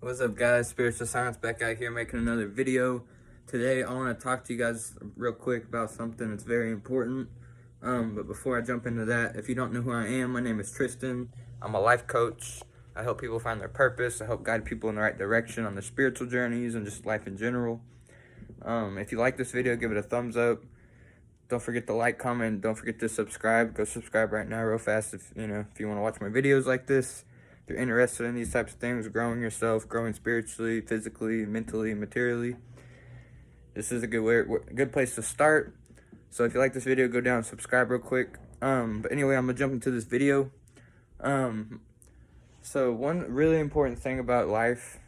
What's up, guys? Spiritual Science back out here making another video. Today I want to talk to you guys real quick about something that's very important. But before I jump into that, if you don't know who I am, my name is Tristan. I'm a life coach. I help people find their purpose. I help guide people in the right direction on their spiritual journeys and just life in general. If you like this video, give it a thumbs up. Don't forget to like, comment. Don't forget to subscribe. Go subscribe right now real fast if you want to watch my videos like this. If you're interested in these types of things, growing yourself, growing spiritually, physically, mentally, materially, this is a good place to start. So if you like this video, go down and subscribe real quick. But anyway, I'm gonna jump into this video. So one really important thing about life,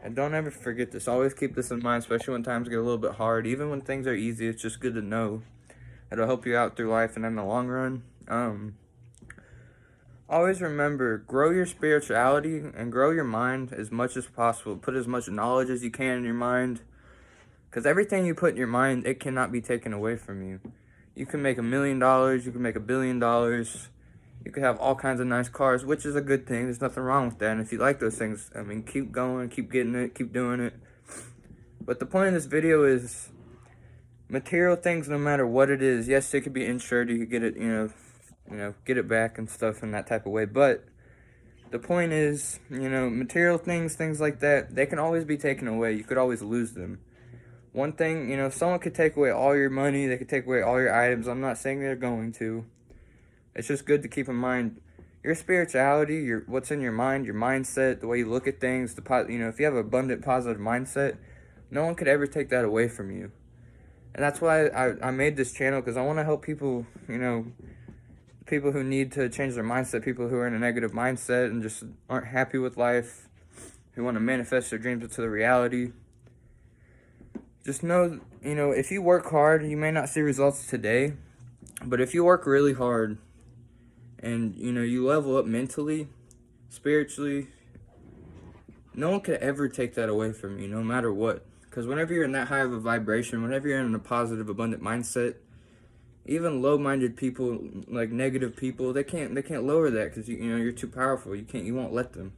and don't ever forget this, always keep this in mind, especially when times get a little bit hard. Even when things are easy, it's just good to know. It'll help you out through life and in the long run. Always remember, grow your spirituality and grow your mind as much as possible. Put as much knowledge as you can in your mind. Because everything you put in your mind, it cannot be taken away from you. You can make $1 million, you can make $1 billion. You could have all kinds of nice cars, which is a good thing. There's nothing wrong with that. And if you like those things, I mean, keep going, keep getting it, keep doing it. But the point of this video is material things, no matter what it is. Yes, it could be insured. You could get it, get it back and stuff in that type of way. But the point is, material things like that, they can always be taken away. You could always lose them. One thing, if someone could take away all your money, they could take away all your items. I'm not saying they're going to. It's just good to keep in mind your spirituality, what's in your mind, your mindset, the way you look at things. If you have an abundant, positive mindset, no one could ever take that away from you. And that's why I made this channel, because I want to help people, people who need to change their mindset, people who are in a negative mindset and just aren't happy with life, who want to manifest their dreams into the reality. Just know, if you work hard, you may not see results today, but if you work really hard and, you level up mentally, spiritually, no one could ever take that away from you, no matter what. Because whenever you're in that high of a vibration, whenever you're in a positive, abundant mindset, even low-minded people, like negative people, they can't lower that, because you're too powerful. You won't let them.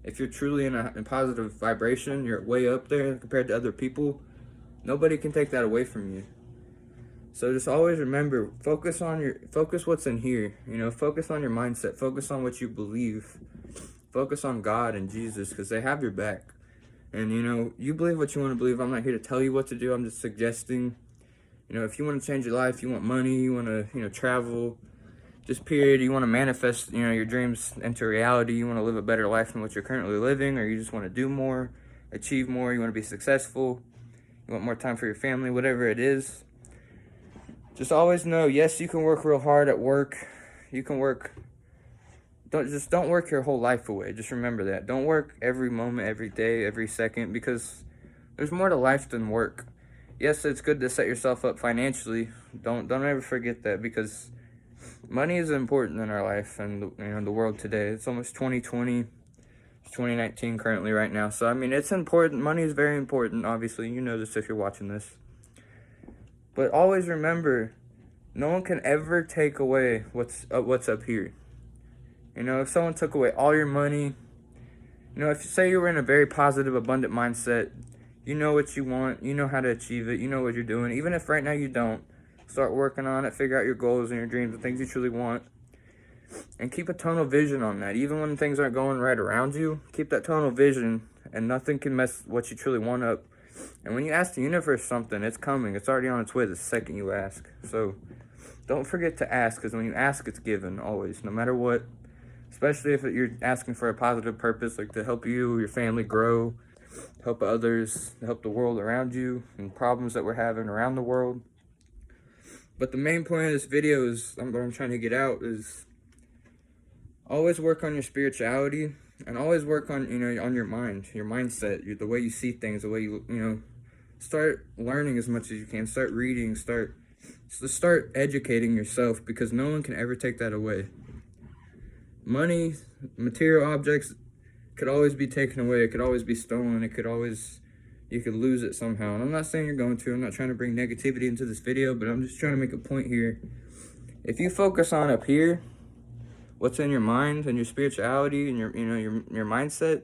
If you're truly in a positive vibration, you're way up there compared to other people. Nobody can take that away from you. So just always remember, focus what's in here. Focus on your mindset. Focus on what you believe. Focus on God and Jesus, because they have your back. And you believe what you want to believe. I'm not here to tell you what to do. I'm just suggesting. If you want to change your life, you want money, you want to, travel, just period, you want to manifest, your dreams into reality, you want to live a better life than what you're currently living, or you just want to do more, achieve more, you want to be successful, you want more time for your family, whatever it is. Just always know, yes, you can work real hard at work. You can work, don't work your whole life away. Just remember that. Don't work every moment, every day, every second, because there's more to life than work. Yes, it's good to set yourself up financially. Don't ever forget that, because money is important in our life and the world today. It's almost 2020. It's 2019 currently right now. So I mean, it's important. Money is very important. Obviously, you know this if you're watching this. But always remember, no one can ever take away what's up here. If someone took away all your money, if you say you were in a very positive, abundant mindset, you know what you want, you know how to achieve it, you know what you're doing. Even if right now you don't, start working on it, figure out your goals and your dreams and things you truly want. And keep a tunnel vision on that. Even when things aren't going right around you, keep that tunnel vision, and nothing can mess what you truly want up. And when you ask the universe something, it's coming. It's already on its way the second you ask. So don't forget to ask, because when you ask, it's given, always, no matter what. Especially if you're asking for a positive purpose, like to help you, your family grow, help others, help the world around you, and problems that we're having around the world. But the main point of this video is, what I'm trying to get out is, always work on your spirituality, and always work on, on your mind, your mindset, the way you see things, the way you, start learning as much as you can, start reading, start educating yourself, because no one can ever take that away. Money, material objects could always be taken away. It could always be stolen. You could lose it somehow. And I'm not saying you're going to. I'm not trying to bring negativity into this video, but I'm just trying to make a point here. If you focus on up here, what's in your mind and your spirituality and your mindset,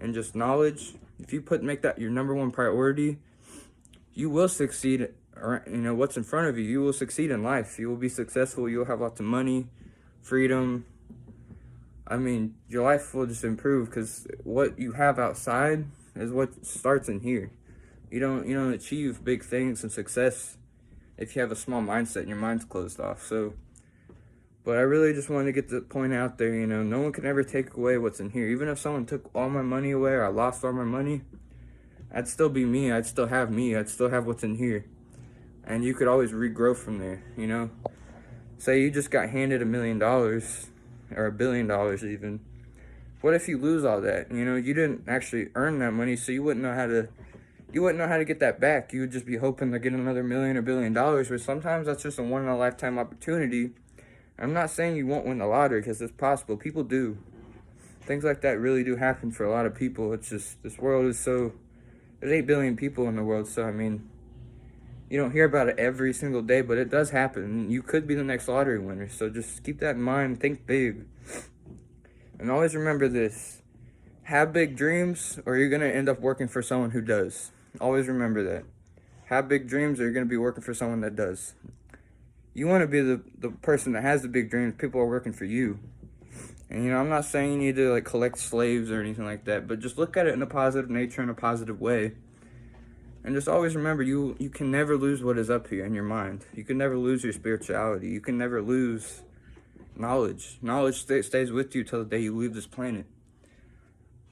and just knowledge, if you make that your number one priority, you will succeed. Or, what's in front of you, you will succeed in life. You will be successful. You'll have lots of money, freedom. I mean, your life will just improve, because what you have outside is what starts in here. You don't achieve big things and success if you have a small mindset and your mind's closed off. So, but I really just wanted to get the point out there, no one can ever take away what's in here. Even if someone took all my money away, or I lost all my money, I'd still be me. I'd still have me. I'd still have what's in here. And you could always regrow from there, Say you just got handed $1 million, or $1 billion even. What if you lose all that? You didn't actually earn that money, so you wouldn't know how to get that back. You would just be hoping to get another million or $1 billion, but sometimes that's just a one-in-a-lifetime opportunity. I'm not saying you won't win the lottery, because it's possible. People do. Things like that really do happen for a lot of people. It's just, this world is so... There's 8 billion people in the world, so, I mean, you don't hear about it every single day, but it does happen. You could be the next lottery winner, so just keep that in mind. Think big. And always remember this. Have big dreams, or you're going to end up working for someone who does. Always remember that. Have big dreams, or you're going to be working for someone that does. You want to be the person that has the big dreams. People are working for you. And, I'm not saying you need to, collect slaves or anything like that, but just look at it in a positive nature, in a positive way. And just always remember, you can never lose what is up here in your mind. You can never lose your spirituality. You can never lose knowledge. Knowledge stays with you till the day you leave this planet.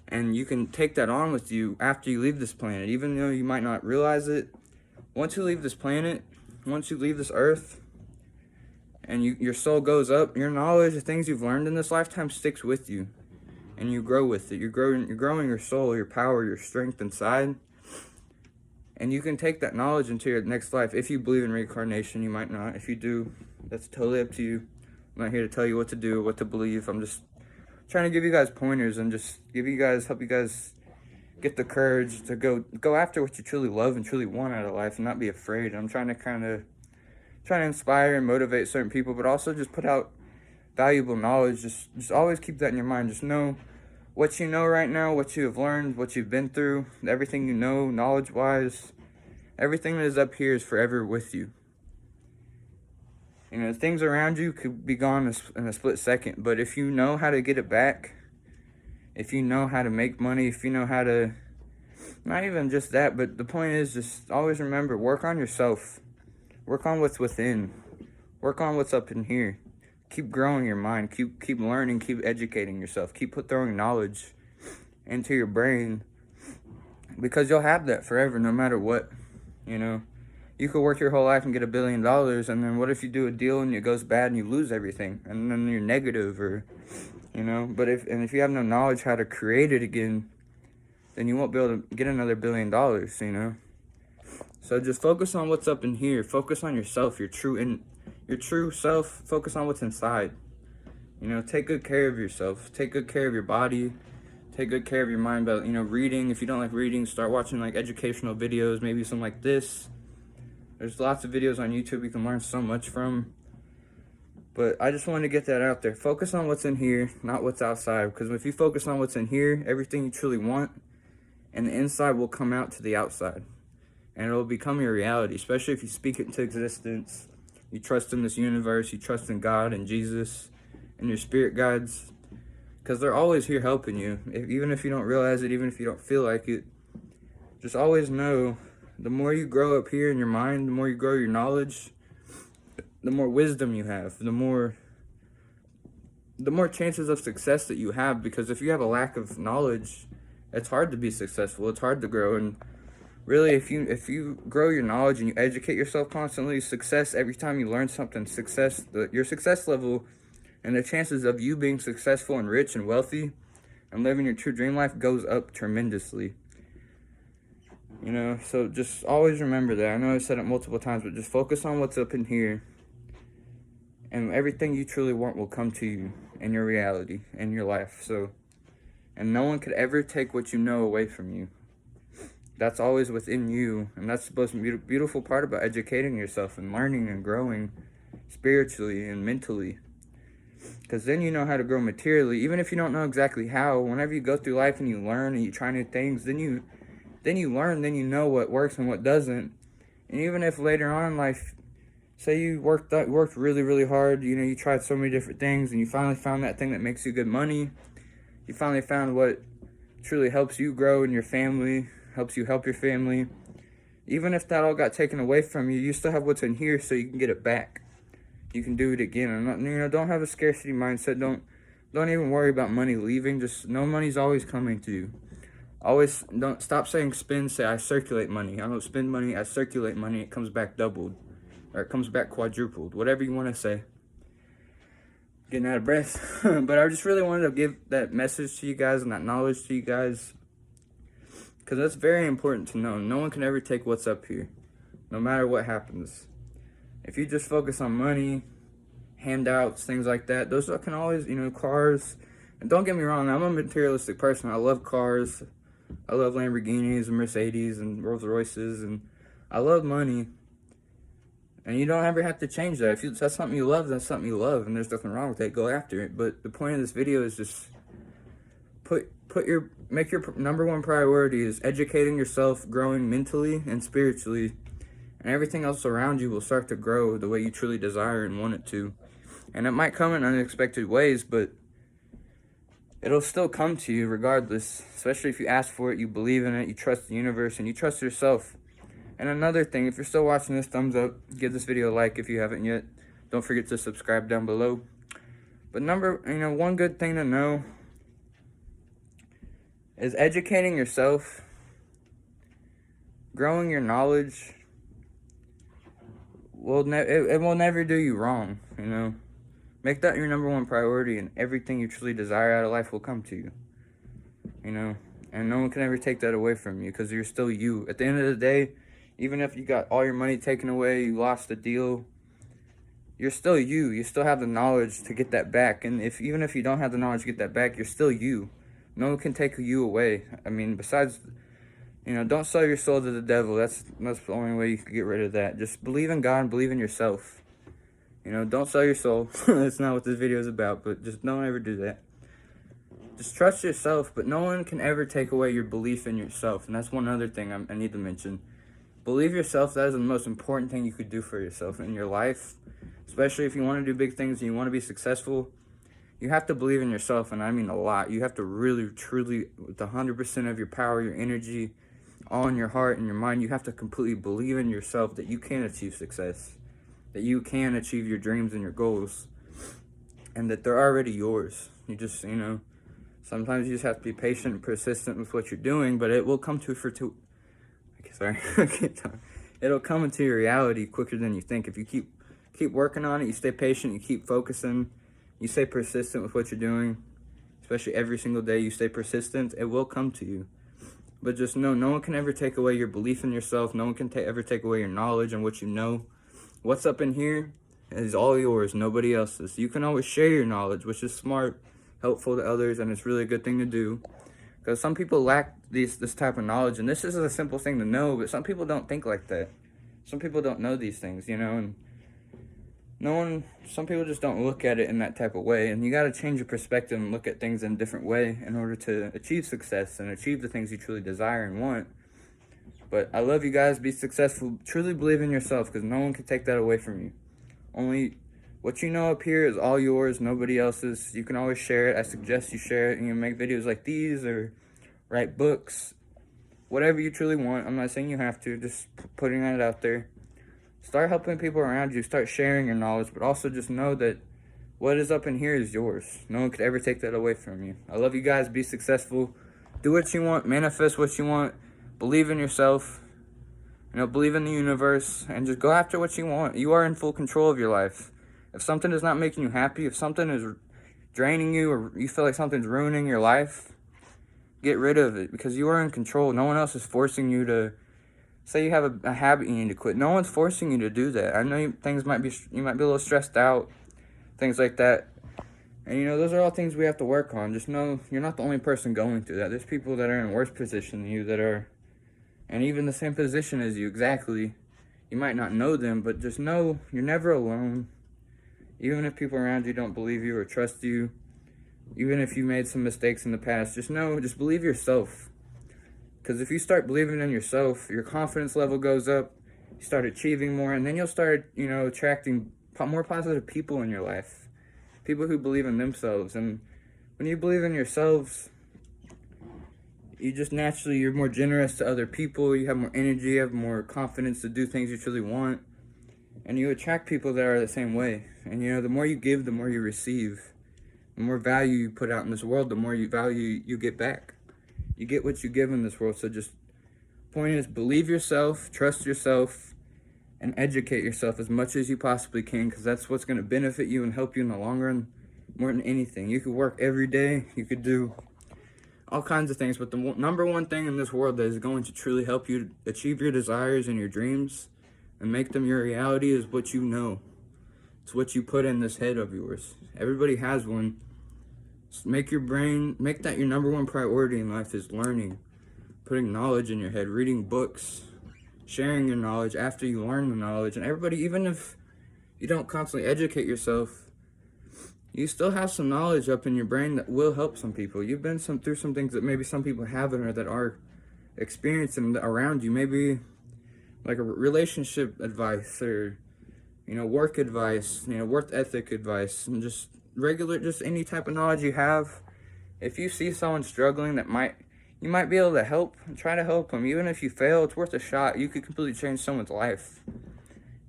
And you can take that on with you after you leave this planet, even though you might not realize it. Once you leave this planet, once you leave this earth, and your soul goes up, your knowledge, the things you've learned in this lifetime sticks with you. And you grow with it. You're growing your soul, your power, your strength inside. And you can take that knowledge into your next life. If you believe in reincarnation, you might not. If you do, that's totally up to you. I'm not here to tell you what to do, what to believe. I'm just trying to give you guys pointers and just help you guys get the courage to go after what you truly love and truly want out of life, and not be afraid. I'm trying to inspire and motivate certain people, but also just put out valuable knowledge. Just always keep that in your mind. Just know what you know right now, what you have learned, what you've been through, everything you know, knowledge-wise. Everything that is up here is forever with you. Things around you could be gone in a split second, but if you know how to get it back, if you know how to make money, if you know how to, not even just that, but the point is, just always remember, work on yourself. Work on what's within. Work on what's up in here. Keep growing your mind. Keep learning. Keep educating yourself. Keep throwing knowledge into your brain, because you'll have that forever, no matter what. You could work your whole life and get $1 billion, and then what if you do a deal and it goes bad and you lose everything, and then you're negative, or But if you have no knowledge how to create it again, then you won't be able to get another $1 billion. So just focus on what's up in here. Focus on yourself, your true self. Focus on what's inside. Take good care of yourself. Take good care of your body. Take good care of your mind. But reading. If you don't like reading, start watching educational videos. Maybe something like this. There's lots of videos on YouTube you can learn so much from. But I just wanted to get that out there. Focus on what's in here, not what's outside. Because if you focus on what's in here, everything you truly want, and the inside will come out to the outside. And it'll become your reality, especially if you speak it into existence. You trust in this universe, you trust in God and Jesus and your spirit guides. Because they're always here helping you. Even if you don't realize it, even if you don't feel like it. Just always know, the more you grow up here in your mind, the more you grow your knowledge, the more wisdom you have, the more chances of success that you have. Because if you have a lack of knowledge, it's hard to be successful. It's hard to grow. And really, if you grow your knowledge and you educate yourself constantly, success, every time you learn something, your success level and the chances of you being successful and rich and wealthy and living your true dream life goes up tremendously. So just always remember that. I know I've said it multiple times, but just focus on what's up in here, and everything you truly want will come to you in your reality, in your life. And no one could ever take what you know away from you. That's always within you, and that's the most beautiful part about educating yourself and learning and growing spiritually and mentally. Because then you know how to grow materially. Even if you don't know exactly how, whenever you go through life and you learn and you try new things, then you learn, then you know what works and what doesn't. And even if later on in life, say you worked really, really hard, you tried so many different things and you finally found that thing that makes you good money. You finally found what truly helps you grow in your family, helps you help your family. Even if that all got taken away from you, you still have what's in here, so you can get it back. You can do it again. And don't have a scarcity mindset. Don't even worry about money leaving. Just know money's always coming to you. Always don't stop saying spend. Say I circulate money. I don't spend money. I circulate money. It comes back doubled, or it comes back quadrupled. Whatever you want to say. Getting out of breath. But I just really wanted to give that message to you guys and that knowledge to you guys, because that's very important to know. No one can ever take what's up here, no matter what happens. If you just focus on money, handouts, things like that, those can always, cars. And don't get me wrong, I'm a materialistic person. I love cars. I love Lamborghinis and Mercedes and Rolls Royces, and I love money. And you don't ever have to change that. If that's something you love, that's something you love, and there's nothing wrong with that. Go after it. But the point of this video is just make your number one priority is educating yourself, growing mentally and spiritually, and everything else around you will start to grow the way you truly desire and want it to. And it might come in unexpected ways, but it'll still come to you regardless, especially if you ask for it, you believe in it, you trust the universe, and you trust yourself. And another thing, if you're still watching this, thumbs up, give this video a like if you haven't yet. Don't forget to subscribe down below. But one good thing to know is educating yourself, growing your knowledge. It will never do you wrong, Make that your number one priority, and everything you truly desire out of life will come to you, And no one can ever take that away from you, because you're still you. At the end of the day, even if you got all your money taken away, you lost the deal, you're still you. You still have the knowledge to get that back. And even if you don't have the knowledge to get that back, you're still you. No one can take you away. Besides, don't sell your soul to the devil. That's the only way you can get rid of that. Just believe in God and believe in yourself. Don't sell your soul. That's not what this video is about, but just don't ever do that. Just trust yourself, but no one can ever take away your belief in yourself. And that's one other thing I need to mention. Believe yourself. That is the most important thing you could do for yourself in your life, especially if you want to do big things and you want to be successful. You have to believe in yourself, and I mean a lot. You have to really, truly, with 100% of your power, your energy, all in your heart and your mind, you have to completely believe in yourself that you can achieve success, that you can achieve your dreams and your goals, and that they're already yours. You just, sometimes you just have to be patient and persistent with what you're doing, but it will come it'll come into your reality quicker than you think. If you keep working on it, you stay patient, you keep focusing, you stay persistent with what you're doing, especially every single day you stay persistent, it will come to you. But just know, no one can ever take away your belief in yourself. No one can ever take away your knowledge and what you know. What's up in here is all yours, nobody else's. You can always share your knowledge, which is smart, helpful to others, and it's really a good thing to do. Because some people lack this type of knowledge, and this is a simple thing to know, but some people don't think like that. Some people don't know these things, and some people just don't look at it in that type of way, and you got to change your perspective and look at things in a different way in order to achieve success and achieve the things you truly desire and want. But I love you guys. Be successful. Truly believe in yourself, because no one can take that away from you. Only what you know up here is all yours, nobody else's. You can always share it. I suggest you share it, and make videos like these or write books, whatever you truly want. I'm not saying you have to, just putting it out there. Start helping people around you, start sharing your knowledge, but also just know that what is up in here is yours. No one could ever take that away from you. I love you guys. Be successful. Do what you want, manifest what you want, believe in yourself, believe in the universe, and just go after what you want. You are in full control of your life. If something is not making you happy, if something is draining you, or you feel like something's ruining your life, get rid of it, because you are in control. No one else is forcing you to. Say you have a habit you need to quit. No one's forcing you to do that. I know you might be a little stressed out, things like that. And those are all things we have to work on. Just know you're not the only person going through that. There's people that are in a worse position than you, that are, and even the same position as you exactly. You might not know them, but just know you're never alone. Even if people around you don't believe you or trust you, even if you made some mistakes in the past, just believe yourself. Because if you start believing in yourself, your confidence level goes up, you start achieving more, and then you'll start, attracting more positive people in your life. People who believe in themselves. And when you believe in yourselves, you just naturally, you're more generous to other people, you have more energy, you have more confidence to do things you truly want. And you attract people that are the same way. And the more you give, the more you receive. The more value you put out in this world, the more value you get back. You get what you give in this world. So just point is, believe yourself, trust yourself, and educate yourself as much as you possibly can, because that's what's going to benefit you and help you in the long run more than anything. You could work every day, you could do all kinds of things, but the number one thing in this world that is going to truly help you achieve your desires and your dreams and make them your reality is what you know. It's what you put in this head of yours. Everybody has one. Make that your number one priority in life is learning, putting knowledge in your head, reading books, sharing your knowledge after you learn the knowledge. And everybody, even if you don't constantly educate yourself, you still have some knowledge up in your brain that will help some people. You've been through some things that maybe some people haven't, or that are experiencing around you. Maybe like a relationship advice, or work advice, work ethic advice, and just any type of knowledge you have. If you see someone struggling you might be able to help, try to help them. Even if you fail, it's worth a shot. You could completely change someone's life.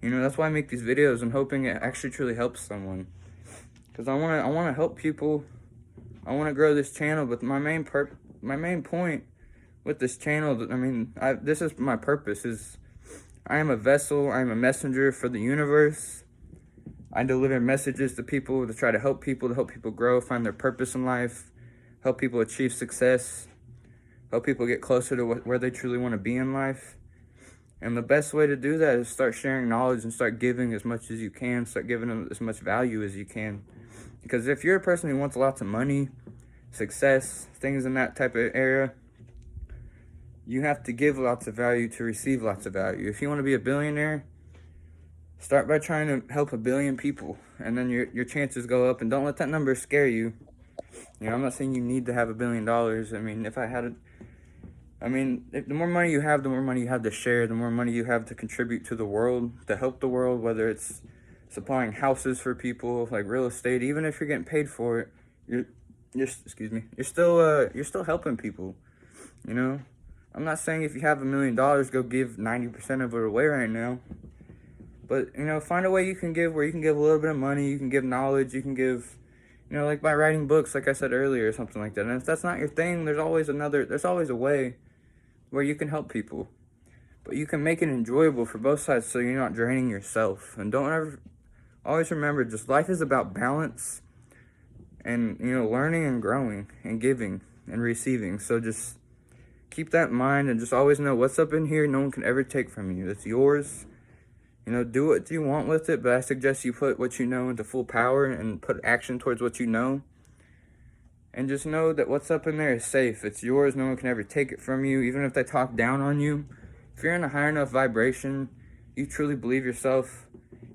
That's why I make these videos. I'm hoping it actually truly helps someone. Because I want to help people. I want to grow this channel, but my main point with this channel, this is my purpose, is I am a vessel, I am a messenger for the universe. I deliver messages to people to try to help people grow, find their purpose in life, help people achieve success, help people get closer to where they truly want to be in life. And the best way to do that is start sharing knowledge and start giving as much as you can, start giving them as much value as you can. Because if you're a person who wants lots of money, success, things in that type of area, you have to give lots of value to receive lots of value. If you want to be a billionaire, start by trying to help 1 billion people, and then your chances go up. And don't let that number scare you. I'm not saying you need to have $1 billion. The more money you have, the more money you have to share, the more money you have to contribute to the world, to help the world, whether it's supplying houses for people, like real estate. Even if you're getting paid for it, you're still helping people. I'm not saying if you have $1 million, go give 90% of it away right now. But, find a way you can give, where you can give a little bit of money, you can give knowledge, you can give, like by writing books, like I said earlier, or something like that. And if that's not your thing, there's always a way where you can help people. But you can make it enjoyable for both sides, so you're not draining yourself. And always remember, just life is about balance and, learning and growing and giving and receiving. So just keep that in mind, and just always know what's up in here, no one can ever take from you. It's yours. Do what you want with it, but I suggest you put what you know into full power and put action towards what you know. And just know that what's up in there is safe. It's yours. No one can ever take it from you, even if they talk down on you. If you're in a high enough vibration, you truly believe yourself,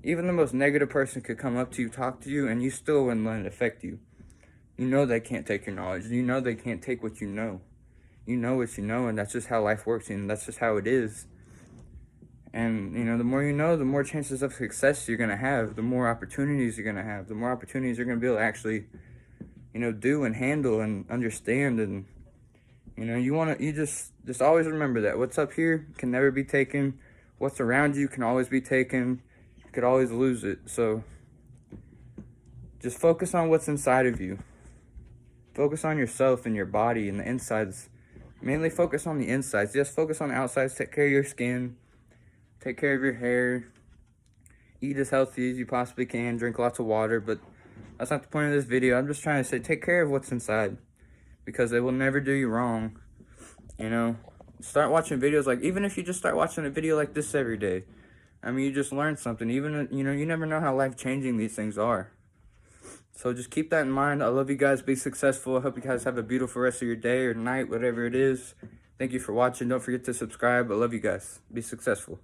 even the most negative person could come up to you, talk to you, and you still wouldn't let it affect you. They can't take your knowledge. They can't take what you know. You know what you know, and that's just how life works, and that's just how it is. And, the more you know, the more chances of success you're going to have, the more opportunities you're going to have, the more opportunities you're going to be able to actually, do and handle and understand. And, you just always remember that what's up here can never be taken. What's around you can always be taken. You could always lose it. So just focus on what's inside of you. Focus on yourself and your body and the insides. Mainly focus on the insides. Just focus on the outsides. Take care of your skin. Take care of your hair. Eat as healthy as you possibly can. Drink lots of water. But that's not the point of this video. I'm just trying to say, take care of what's inside, because it will never do you wrong. Start watching videos even if you just start watching a video like this every day. You just learn something. Even, you never know how life-changing these things are. So just keep that in mind. I love you guys. Be successful. I hope you guys have a beautiful rest of your day or night, whatever it is. Thank you for watching. Don't forget to subscribe. I love you guys. Be successful.